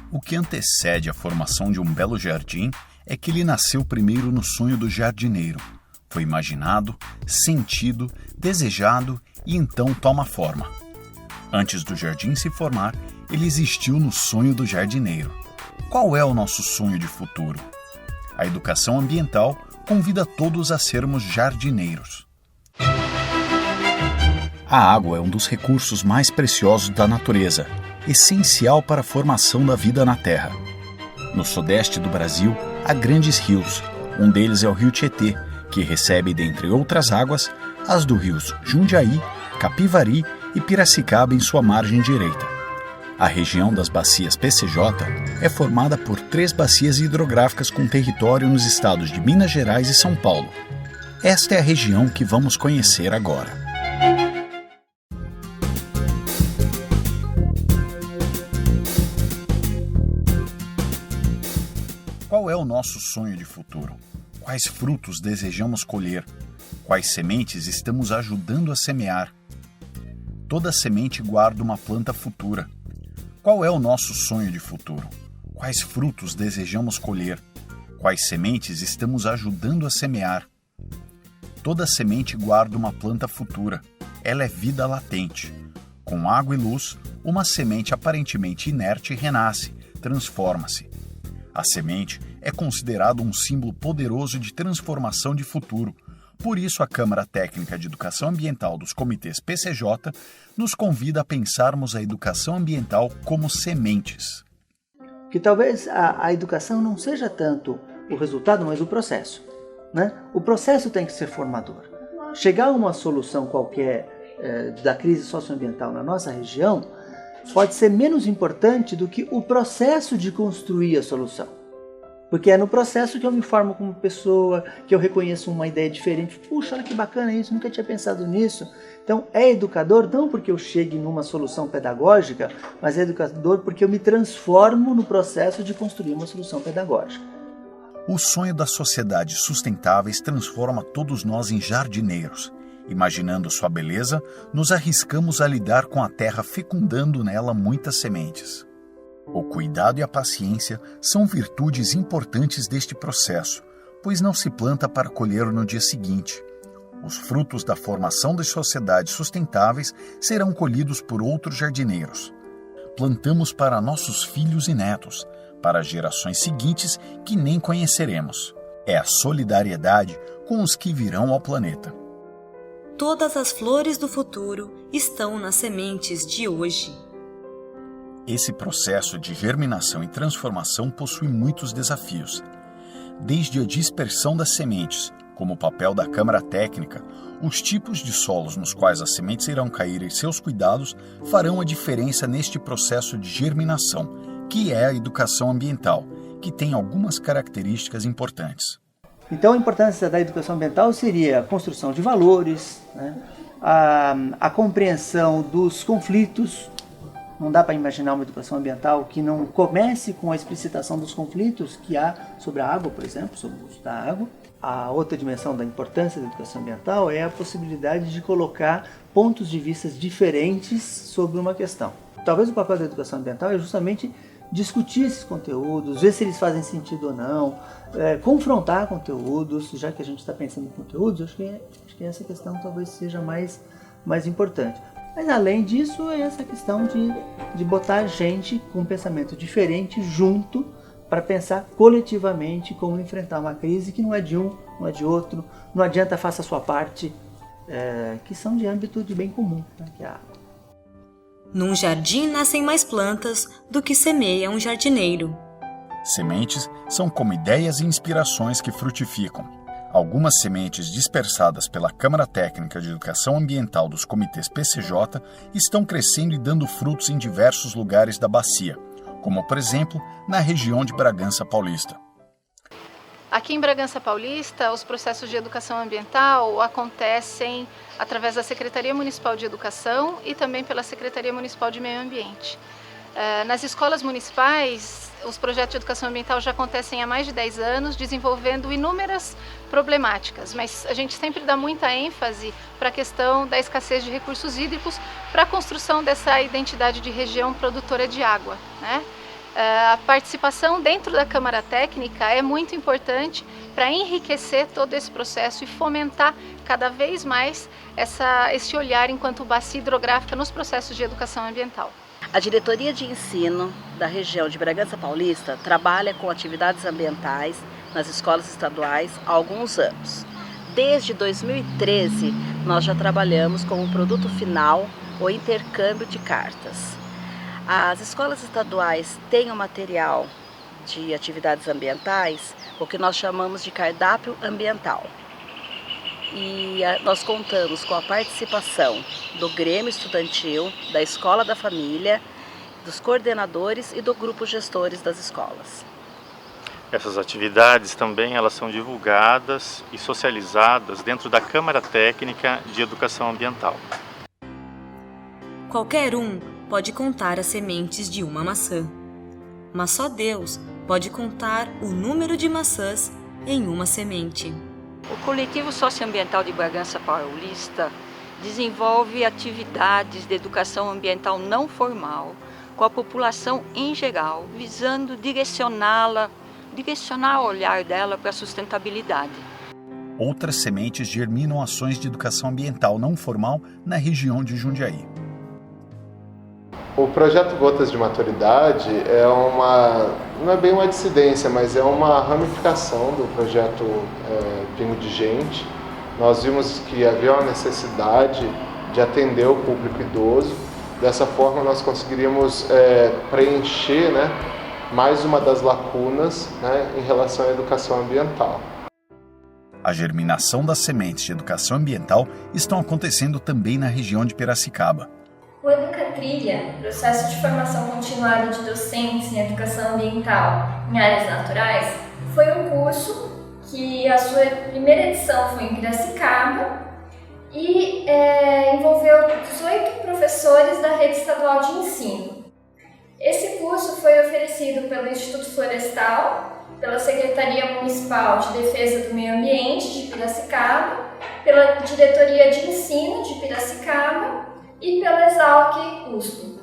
O que antecede a formação de um belo jardim é que ele nasceu primeiro no sonho do jardineiro. Foi imaginado, sentido, desejado e então toma forma. Antes do jardim se formar, ele existiu no sonho do jardineiro. Qual é o nosso sonho de futuro? A educação ambiental convida todos a sermos jardineiros. A água é um dos recursos mais preciosos da natureza, essencial para a formação da vida na Terra. No sudeste do Brasil, há grandes rios. Um deles é o Rio Tietê, que recebe, dentre outras águas, as do rios Jundiaí, Capivari e Piracicaba em sua margem direita. A região das bacias PCJ é formada por 3 bacias hidrográficas com território nos estados de Minas Gerais e São Paulo. Esta é a região que vamos conhecer agora. Qual é o nosso sonho de futuro? Quais frutos desejamos colher? Quais sementes estamos ajudando a semear? Toda semente guarda uma planta futura. Qual é o nosso sonho de futuro? Quais frutos desejamos colher? Quais sementes estamos ajudando a semear? Toda semente guarda uma planta futura. Ela é vida latente. Com água e luz, uma semente aparentemente inerte renasce, transforma-se. A semente é considerada um símbolo poderoso de transformação de futuro. Por isso, a Câmara Técnica de Educação Ambiental dos Comitês PCJ nos convida a pensarmos a educação ambiental como sementes. Que talvez a educação não seja tanto o resultado, mas o processo, né? O processo tem que ser formador. Chegar a uma solução qualquer da crise socioambiental na nossa região pode ser menos importante do que o processo de construir a solução. Porque é no processo que eu me formo como pessoa, que eu reconheço uma ideia diferente. Puxa, olha que bacana isso, nunca tinha pensado nisso. Então, é educador não porque eu chegue numa solução pedagógica, mas é educador porque eu me transformo no processo de construir uma solução pedagógica. O sonho das sociedades sustentáveis transforma todos nós em jardineiros. Imaginando sua beleza, nos arriscamos a lidar com a terra fecundando nela muitas sementes. O cuidado e a paciência são virtudes importantes deste processo, pois não se planta para colher no dia seguinte. Os frutos da formação das sociedades sustentáveis serão colhidos por outros jardineiros. Plantamos para nossos filhos e netos, para gerações seguintes que nem conheceremos. É a solidariedade com os que virão ao planeta. Todas as flores do futuro estão nas sementes de hoje. Esse processo de germinação e transformação possui muitos desafios. Desde a dispersão das sementes, como o papel da Câmara Técnica, os tipos de solos nos quais as sementes irão cair e seus cuidados farão a diferença neste processo de germinação, que é a educação ambiental, que tem algumas características importantes. Então, a importância da educação ambiental seria a construção de valores, né? a compreensão dos conflitos. Não dá para imaginar uma educação ambiental que não comece com a explicitação dos conflitos que há sobre a água, por exemplo, sobre o uso da água. A outra dimensão da importância da educação ambiental é a possibilidade de colocar pontos de vista diferentes sobre uma questão. Talvez o papel da educação ambiental é justamente discutir esses conteúdos, ver se eles fazem sentido ou não, confrontar conteúdos. Já que a gente está pensando em conteúdos, acho que essa questão talvez seja mais importante. Mas além disso, é essa questão de botar gente com um pensamento diferente junto para pensar coletivamente como enfrentar uma crise que não é de um, não é de outro, não adianta faça a sua parte, que são de âmbito de bem comum, né, que é a água. Num jardim nascem mais plantas do que semeia um jardineiro. Sementes são como ideias e inspirações que frutificam. Algumas sementes dispersadas pela Câmara Técnica de Educação Ambiental dos Comitês PCJ estão crescendo e dando frutos em diversos lugares da bacia, como, por exemplo, na região de Bragança Paulista. Aqui em Bragança Paulista, os processos de educação ambiental acontecem através da Secretaria Municipal de Educação e também pela Secretaria Municipal de Meio Ambiente. Nas escolas municipais, os projetos de educação ambiental já acontecem há mais de 10 anos, desenvolvendo inúmeras problemáticas, mas a gente sempre dá muita ênfase para a questão da escassez de recursos hídricos para a construção dessa identidade de região produtora de água, né? A participação dentro da Câmara Técnica é muito importante para enriquecer todo esse processo e fomentar cada vez mais esse olhar enquanto bacia hidrográfica nos processos de educação ambiental. A Diretoria de Ensino da região de Bragança Paulista trabalha com atividades ambientais nas escolas estaduais há alguns anos. Desde 2013, nós já trabalhamos como produto final o intercâmbio de cartas. As escolas estaduais têm um material de atividades ambientais, o que nós chamamos de cardápio ambiental. E nós contamos com a participação do Grêmio Estudantil, da Escola da Família, dos coordenadores e do grupo gestores das escolas. Essas atividades também elas são divulgadas e socializadas dentro da Câmara Técnica de Educação Ambiental. Qualquer um pode contar as sementes de uma maçã, mas só Deus pode contar o número de maçãs em uma semente. O Coletivo Socioambiental de Bragança Paulista desenvolve atividades de educação ambiental não formal com a população em geral, visando direcionar o olhar dela para a sustentabilidade. Outras sementes germinam ações de educação ambiental não formal na região de Jundiaí. O projeto Gotas de Maturidade não é bem uma dissidência, mas é uma ramificação do projeto Pingo de Gente. Nós vimos que havia uma necessidade de atender o público idoso. Dessa forma nós conseguiríamos preencher, mais uma das lacunas, em relação à educação ambiental. A germinação das sementes de educação ambiental estão acontecendo também na região de Piracicaba. O Educatrilha, processo de formação continuada de docentes em educação ambiental em áreas naturais, foi um curso que a sua primeira edição foi em Piracicaba e envolveu 18 professores da rede estadual de ensino. Esse curso foi oferecido pelo Instituto Florestal, pela Secretaria Municipal de Defesa do Meio Ambiente de Piracicaba, pela Diretoria de Ensino de Piracicaba e pela Exalc USP.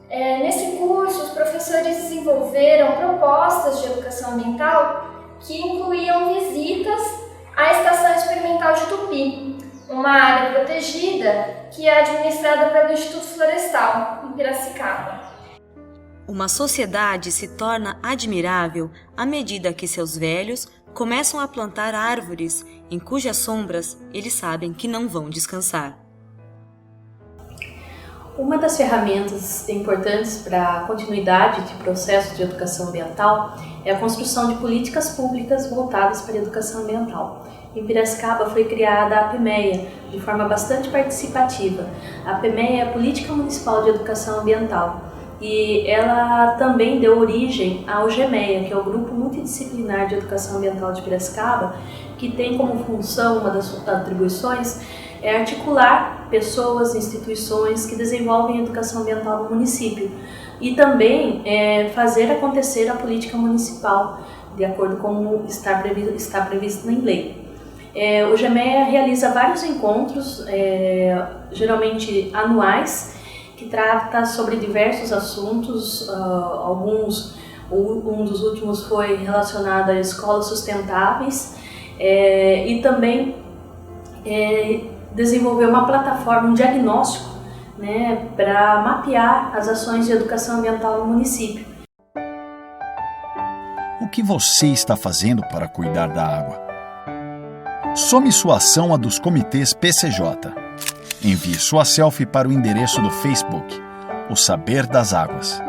Nesse curso, os professores desenvolveram propostas de educação ambiental que incluíam visitas à Estação Experimental de Tupi, uma área protegida que é administrada pelo Instituto Florestal, em Piracicaba. Uma sociedade se torna admirável à medida que seus velhos começam a plantar árvores em cujas sombras eles sabem que não vão descansar. Uma das ferramentas importantes para a continuidade de processos de educação ambiental é a construção de políticas públicas voltadas para a educação ambiental. Em Piracicaba foi criada a PMEA, de forma bastante participativa. A PMEA é a Política Municipal de Educação Ambiental e ela também deu origem ao GEMEA, que é o Grupo Multidisciplinar de Educação Ambiental de Piracicaba, que tem como função, uma das suas atribuições, é articular pessoas, instituições que desenvolvem educação ambiental no município e também fazer acontecer a política municipal, de acordo com está previsto na lei. O GEMEA realiza vários encontros, geralmente anuais, que trata sobre diversos assuntos. Um dos últimos foi relacionado a escolas sustentáveis e também desenvolver uma plataforma, um diagnóstico, para mapear as ações de educação ambiental no município. O que você está fazendo para cuidar da água? Some sua ação à dos comitês PCJ. Envie sua selfie para o endereço do Facebook, O Saber das Águas.